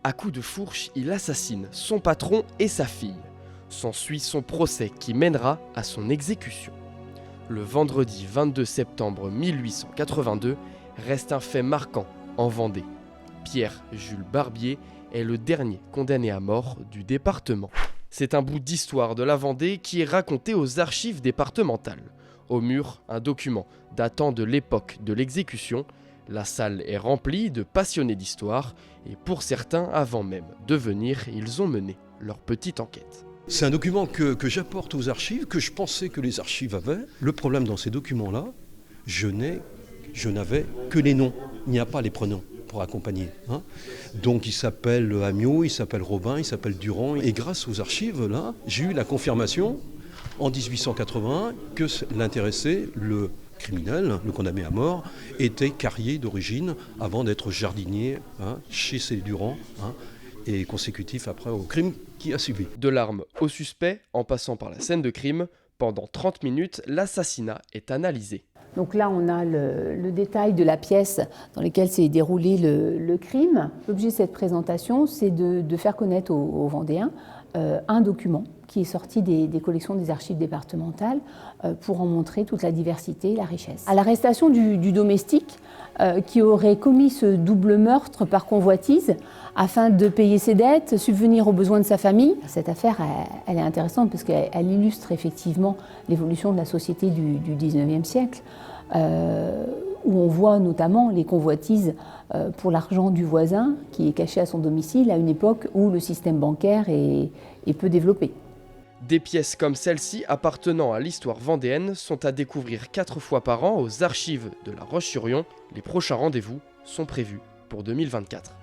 À coups de fourche, il assassine son patron et sa fille. S'ensuit son procès qui mènera à son exécution. Le vendredi 22 septembre 1882 reste un fait marquant en Vendée. Pierre-Jules Barbier est le dernier condamné à mort du département. C'est un bout d'histoire de la Vendée qui est raconté aux archives départementales. Au mur, un document datant de l'époque de l'exécution. La salle est remplie de passionnés d'histoire et pour certains, avant même de venir, ils ont mené leur petite enquête. C'est un document que j'apporte aux archives, que je pensais que les archives avaient. Le problème dans ces documents-là, je n'avais que les noms, il n'y a pas les prénoms pour accompagner. Donc il s'appelle Amiot, il s'appelle Robin, il s'appelle Durand. Et grâce aux archives, là, j'ai eu la confirmation en 1881 que l'intéressé, le criminel, le condamné à mort, était carrier d'origine avant d'être jardinier chez ces Durand et consécutif après au crime qui a suivi. De l'arme au suspect, en passant par la scène de crime, pendant 30 minutes, l'assassinat est analysé. Donc là, on a le détail de la pièce dans laquelle s'est déroulé le crime. L'objet de cette présentation, c'est de faire connaître aux Vendéens un document qui est sorti des collections des archives départementales pour en montrer toute la diversité et la richesse. À l'arrestation du domestique qui aurait commis ce double meurtre par convoitise afin de payer ses dettes, subvenir aux besoins de sa famille. Cette affaire, elle est intéressante parce qu'elle illustre effectivement l'évolution de la société du 19e siècle, où on voit notamment les convoitises pour l'argent du voisin qui est caché à son domicile à une époque où le système bancaire est peu développé. Des pièces comme celle-ci appartenant à l'histoire vendéenne sont à découvrir 4 fois par an aux archives de La Roche-sur-Yon. Les prochains rendez-vous sont prévus pour 2024.